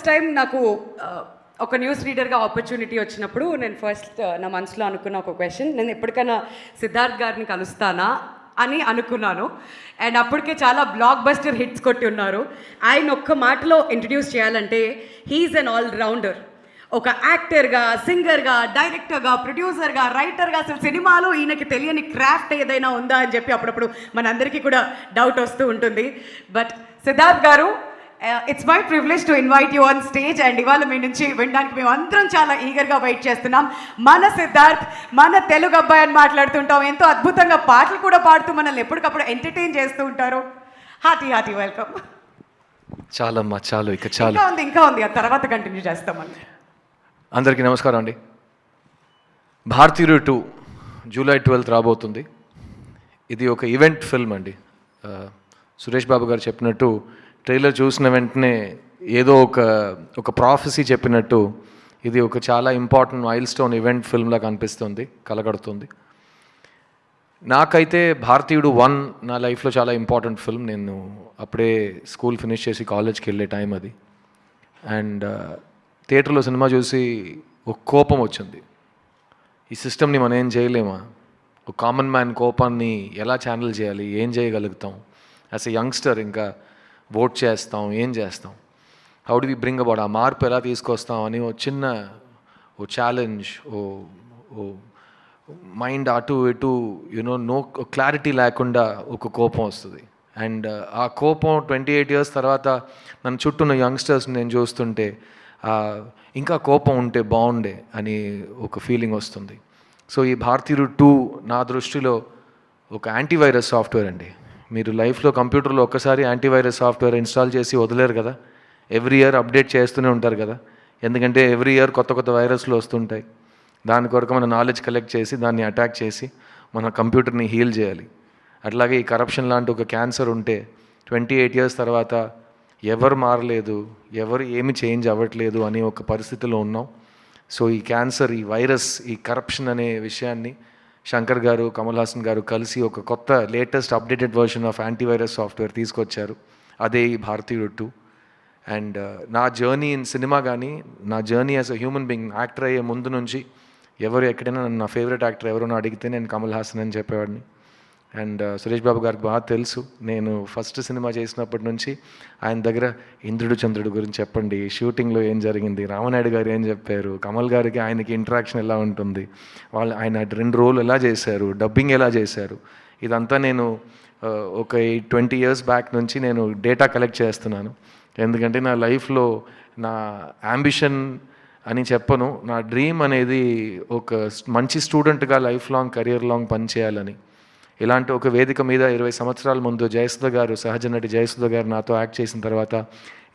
Time నాకు ఒక news రీడర్గా opportunity వచ్చినప్పుడు నేను ఫస్ట్ నా మనసులో అనుకున్న ఒక క్వశ్చన్, నేను ఎప్పటికైనా సిద్ధార్థ్ గారిని కలుస్తానా అని అనుకున్నాను. అండ్ అప్పటికే చాలా బ్లాక్ బస్టర్ హిట్స్ కొట్టి ఉన్నారు. ఆయన ఒక్క మాటలో ఇంట్రడ్యూస్ చేయాలంటే హీఈస్ అన్ ఆల్ రౌండర్. ఒక యాక్టర్గా, సింగర్గా, డైరెక్టర్గా, ప్రొడ్యూసర్గా, రైటర్గా, అసలు సినిమాలో ఈయనకి తెలియని క్రాఫ్ట్ ఏదైనా ఉందా అని చెప్పి అప్పుడప్పుడు మనందరికీ కూడా డౌట్ వస్తూ ఉంటుంది. బట్ సిద్ధార్థ్ గారు, it's my privilege to invite you on stage. And ఇవాళ మీ నుంచి వినడానికి మేము అందరం చాలా ఈగర్గా వెయిట్ చేస్తున్నాం. మన సిద్ధార్థ్ మన తెలుగు అబ్బాయి అని మాట్లాడుతుంటాం, ఎంతో అద్భుతంగా పాటలు కూడా పాడుతూ మనల్ని ఎప్పటికప్పుడు ఎంటర్టైన్ చేస్తూ ఉంటారు. Hearty welcome. చాలమ్మా, చాలు, ఇక చాలు. ఇంకా ఉంది ఆ తర్వాత కంటిన్యూ చేస్తామండి. అందరికీ నమస్కారం అండి. భారతీయుడు 2 జూలై 12 రాబోతుంది. ఇది ఒక ఈవెంట్ ఫిల్మ్ అండి. సురేష్ బాబు గారు చెప్పినట్టు ట్రైలర్ చూసిన వెంటనే ఏదో ఒక ప్రాఫెసీ చెప్పినట్టు ఇది ఒక చాలా ఇంపార్టెంట్ మైల్ స్టోన్ ఈవెంట్ ఫిల్మ్లా కనిపిస్తుంది, కలగడుతుంది. నాకైతే భారతీయుడు 1 నా లైఫ్లో చాలా ఇంపార్టెంట్ ఫిల్మ్. నేను అప్పుడే స్కూల్ ఫినిష్ చేసి కాలేజ్కి వెళ్ళే టైం అది. అండ్ థియేటర్లో సినిమా చూసి ఒక కోపం వచ్చింది. ఈ సిస్టమ్ని మనం ఏం చేయలేమా? ఒక కామన్ మ్యాన్ కోపాన్ని ఎలా ఛానల్ చేయాలి? ఏం చేయగలుగుతాం? యాజ్ ఎ యంగ్స్టర్ ఇంకా ఓట్ చేస్తాం, ఏం చేస్తాం? How do we bring about? ఆ మార్పు ఎలా తీసుకొస్తాం అని ఓ ఛాలెంజ్, ఓ మైండ్ అటు ఇటు నో క్లారిటీ లేకుండా ఒక కోపం వస్తుంది. అండ్ ఆ కోపం 28 years తర్వాత నన్ను చుట్టూన్న యంగ్స్టర్స్ని నేను చూస్తుంటే ఇంకా కోపం ఉంటే బాగుండే అని ఒక ఫీలింగ్ వస్తుంది. సో ఈ భారతీయుడు 2 నా దృష్టిలో ఒక యాంటీవైరస్ సాఫ్ట్వేర్ అండి. మీరు లైఫ్లో కంప్యూటర్లో ఒక్కసారి యాంటీవైరస్ సాఫ్ట్వేర్ ఇన్స్టాల్ చేసి వదిలేరు కదా, ఎవ్రీ ఇయర్ అప్డేట్ చేస్తూనే ఉంటారు కదా. ఎందుకంటే ఎవ్రీ ఇయర్ కొత్త వైరస్లు వస్తుంటాయి. దాని కొరకు మన నాలెడ్జ్ కలెక్ట్ చేసి దాన్ని అటాక్ చేసి మన కంప్యూటర్ని హీల్ చేయాలి. అట్లాగే ఈ కరప్షన్ లాంటి ఒక క్యాన్సర్ ఉంటే 28 years తర్వాత ఎవరు మారలేదు, ఎవరు ఏమి చేంజ్ అవ్వట్లేదు అనే ఒక పరిస్థితిలో ఉన్నాం. సో ఈ క్యాన్సర్, ఈ వైరస్, ఈ కరప్షన్ అనే విషయాన్ని శంకర్ గారు, కమల్ హాసన్ గారు కలిసి ఒక కొత్త latest updated version of antivirus software తీసుకొచ్చారు. అదే ఈ భారతీయుడు 2. అండ్ నా జర్నీ ఇన్ సినిమా కానీ, నా journey as a human being, actor అయ్యే ముందు నుంచి ఎవరు ఎక్కడైనా నా ఫేవరెట్ యాక్టర్ ఎవరైనా అడిగితే నేను కమల్ హాసన్ అని చెప్పేవాడిని. అండ్ సురేష్ బాబు గారికి బాగా తెలుసు, నేను ఫస్ట్ సినిమా చేసినప్పటి నుంచి ఆయన దగ్గర ఇంద్రుడు చంద్రుడు గురించి చెప్పండి, షూటింగ్లో ఏం జరిగింది, రామనాయుడు గారు ఏం చెప్పారు, కమల్ గారికి ఆయనకి ఇంటరాక్షన్ ఎలా ఉంటుంది, ఆయన 2 roles ఎలా చేశారు, డబ్బింగ్ ఎలా చేశారు, ఇదంతా నేను ఒక 20 years బ్యాక్ నుంచి నేను డేటా కలెక్ట్ చేస్తున్నాను. ఎందుకంటే నా లైఫ్లో నా యాంబిషన్ అని చెప్పను, నా డ్రీమ్ అనేది ఒక మంచి స్టూడెంట్గా లైఫ్ లాంగ్, కెరియర్ లాంగ్ పనిచేయాలని. ఇలాంటి ఒక వేదిక మీద 20 సంవత్సరాల ముందు జయసుధ గారు, సహజ నటి జయసుధ గారు నాతో యాక్ట్ చేసిన తర్వాత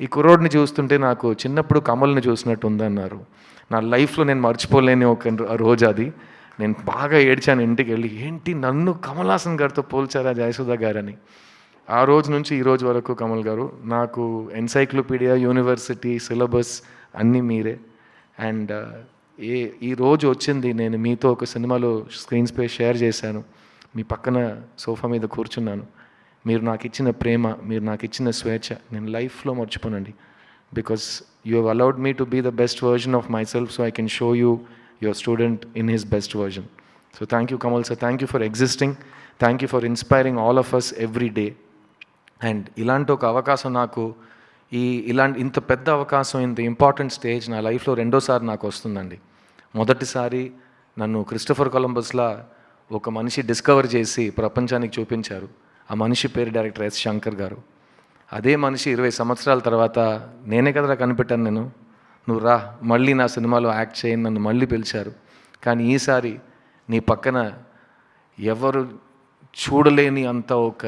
ఈ కుర్రోడ్ని చూస్తుంటే నాకు చిన్నప్పుడు కమల్ని చూసినట్టు ఉందన్నారు. నా లైఫ్లో నేను మర్చిపోలేని ఒక రోజు అది. నేను బాగా ఏడ్చాను ఇంటికి వెళ్ళి, ఏంటి నన్ను కమల్ హాసన్ గారితో పోల్చారా జయసుధ గారని. ఆ రోజు నుంచి ఈ రోజు వరకు కమల్ గారు నాకు ఎన్సైక్లోపీడియా, యూనివర్సిటీ, సిలబస్ అన్నీ మీరే. అండ్ ఈ రోజు వచ్చింది, నేను మీతో ఒక సినిమాలో స్క్రీన్ స్పేస్ షేర్ చేశాను, మీ పక్కన సోఫా మీద కూర్చున్నాను. మీరు నాకు ఇచ్చిన ప్రేమ, మీరు నాకు ఇచ్చిన స్వేచ్ఛ నేను లైఫ్లో మర్చిపోనండి. Because you have allowed me to be the best version of myself, so I can show you your student in his best version. So thank you Kamal sir, thank you for existing, thank you for inspiring all of us every day. And ఇలాంటి ఒక అవకాశం నాకు, ఇంత పెద్ద అవకాశం, ఇంత important stage నా లైఫ్లో 2వ నాకు వస్తుందండి. మొదటిసారి నన్ను క్రిస్టఫర్ కొలంబస్లా ఒక మనిషి డిస్కవర్ చేసి ప్రపంచానికి చూపించారు. ఆ మనిషి పేరు డైరెక్టర్ ఎస్ శంకర్ గారు. అదే మనిషి 20 సంవత్సరాల తర్వాత నేనే కదరా కనిపెట్టాను, నువ్వు రా మళ్ళీ నా సినిమాలో యాక్ట్ చేయని నన్ను మళ్ళీ పిలిచారు. కానీ ఈసారి నీ పక్కన ఎవరు చూడలేని అంత ఒక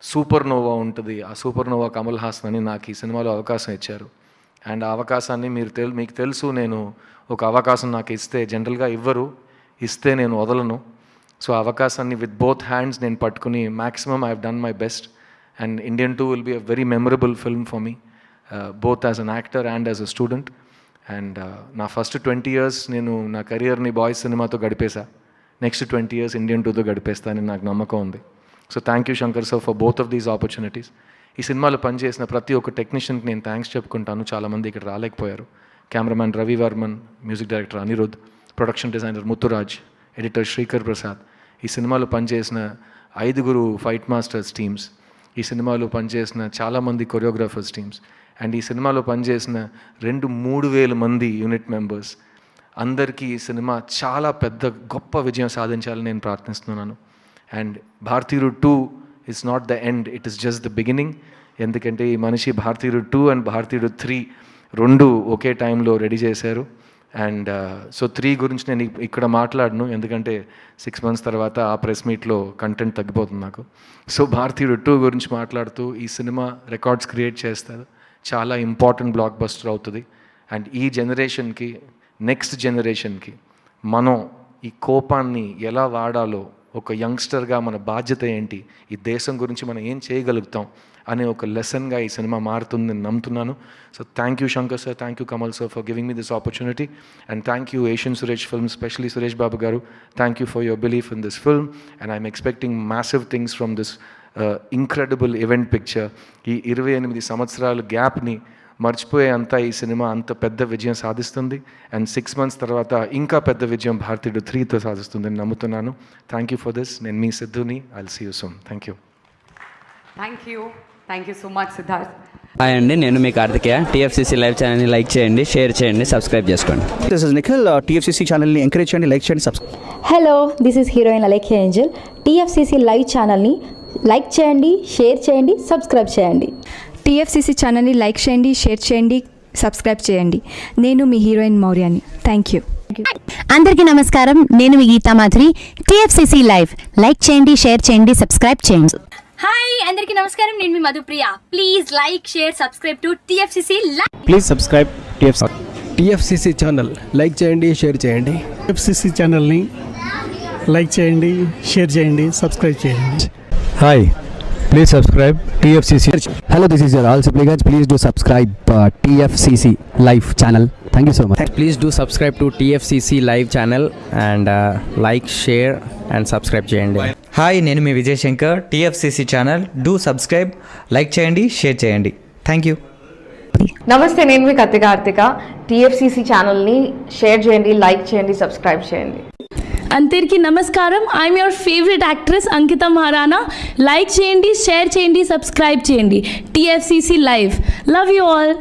సూపర్ నోవా ఉంటుంది, ఆ సూపర్ నోవా కమల్ హాసన్ అని నాకు ఈ సినిమాలో అవకాశం ఇచ్చారు. అండ్ ఆ అవకాశాన్ని మీకు తెలుసు, నేను ఒక అవకాశం నాకు ఇస్తే జనరల్గా ఇవ్వరు, ఇస్తే నేను వదలను. సో ఆ అవకాశాన్ని విత్ బోత్ హ్యాండ్స్ నేను పట్టుకుని maximum I have done my best. And Indian 2 will be a very memorable film for me, both as an actor and as a student. And నా ఫస్ట్ 20 years నేను నా కెరియర్ని boys సినిమాతో గడిపేశా. Next 20 years Indian 2తో గడిపేస్తానని నాకు నమ్మకం ఉంది. So thank you Shankar sir for both of these opportunities. ఈ సినిమాలో పనిచేసిన ప్రతి ఒక్క టెక్నీషియన్కి నేను థ్యాంక్స్ చెప్పుకుంటాను. చాలామంది ఇక్కడ రాలేకపోయారు. Cameraman Ravi Varman, music director Anirudh, production designer Muthuraj, editor Sreekar Prasad, ఈ సినిమాలో పనిచేసిన 5 ఫైట్ మాస్టర్స్ టీమ్స్, ఈ సినిమాలో పనిచేసిన చాలామంది కొరియోగ్రాఫర్స్ టీమ్స్, అండ్ ఈ సినిమాలో పనిచేసిన 2-3 వేల మంది యూనిట్ మెంబర్స్ అందరికీ ఈ సినిమా చాలా పెద్ద గొప్ప విజయం సాధించాలని నేను ప్రార్థిస్తున్నాను. అండ్ భారతీయుడు 2 is not the end, it is just the beginning. ఎందుకంటే ఈ మనిషి భారతీయుడు 2 అండ్ భారతీయుడు 3 2 ఒకే టైంలో రెడీ చేశారు. అండ్ సో 3 గురించి నేను ఇక్కడ మాట్లాడను, ఎందుకంటే 6 months తర్వాత ఆ ప్రెస్ మీట్లో కంటెంట్ తగ్గిపోతుంది నాకు. సో భారతీయుడు 2 గురించి మాట్లాడుతూ ఈ సినిమా రికార్డ్స్ క్రియేట్ చేస్తారు, చాలా ఇంపార్టెంట్ బ్లాక్ బస్టర్ అవుతుంది. అండ్ ఈ జనరేషన్కి, నెక్స్ట్ జనరేషన్కి మనం ఈ కోపాన్ని ఎలా వాడాలో, ఒక యంగ్స్టర్గా మన బాధ్యత ఏంటి, ఈ దేశం గురించి మనం ఏం చేయగలుగుతాం అనే ఒక లెసన్గా ఈ సినిమా మారుతుంది నేను నమ్ముతున్నాను. So thank you Shankar sir, thank you Kamal sir for giving me this opportunity, and thank you Asian Suresh film, specially Suresh Babu garu, thank you for your belief in this film. And I'm expecting massive things from this incredible event picture. ఈ 28 సంవత్సరాల గ్యాప్ని మర్చిపోయే అంతా ఈ cinema అంత పెద్ద విజయం సాధిస్తుంది. And 6 months తర్వాత ఇంకా పెద్ద విజయం భారతీయుడు 3తో సాధిస్తుందని నమ్ముతున్నాను. Thank you for this. నేను మీ సిద్ధుని. I'll see you soon. Thank you. Thank you so much Siddharth. Hi అండి, నేను మీ కార్తికేయ. టీఎఫ్సీసీ లైవ్ ఛానల్ని లైక్ చేయండి, షేర్ చేయండి, సబ్స్క్రైబ్ చేసుకోండి. This is Nikhil. టీఎఫ్సీసీ ఛానల్ని ఎంకరేజ్ చేయండి, లైక్ చేయండి, subscribe. Hello, this is heroine Alekhya angel. TFCC live ఛానల్ని లైక్ చేయండి, షేర్ చేయండి, సబ్స్క్రైబ్ చేయండి. టీఎఫ్సీసీ ఛానల్ని లైక్ చేయండి, షేర్ చేయండి, సబ్స్క్రైబ్ చేయండి. నేను మీ హీరోయిన్ మౌర్యాని. Thank you. అందరికీ నమస్కారం, నేను మీ Geetha Madhuri. TFCC live like చేయండి, షేర్ చేయండి, సబ్స్క్రైబ్ చేయండి. హాయ్ అందరికీ నమస్కారం, నేను మీ Madhupriya. Please like, share, subscribe to TFCC live. Please subscribe TFCC channel like చేయండి, షేర్ చేయండి. టీఎఫ్సీసీ ఛానల్ని లైక్ చేయండి, షేర్ చేయండి, సబ్స్క్రైబ్ చేయండి. Hi, please subscribe TFCC. Hello, this is your all సిప్లిగన్స్. Please do subscribe TFCC live channel. Thank you so much. Please do subscribe to TFCC live channel and like, share and subscribe చేయండి. Hi, నేను మీ Vijay Shankar. TFCC channel do subscribe, like చేయండి, share చేయండి. Thank you. నమస్తే, నేను మీ Karthika. TFCC ఛానల్ని share చేయండి, లైక్ చేయండి, సబ్స్క్రైబ్ చేయండి. అందరికీ నమస్కారం, I'm your favourite actress Ankita Maharana. Like చేయండి, షేర్ చేయండి, సబ్స్క్రైబ్ చేయండి. TFCC live. Love you all.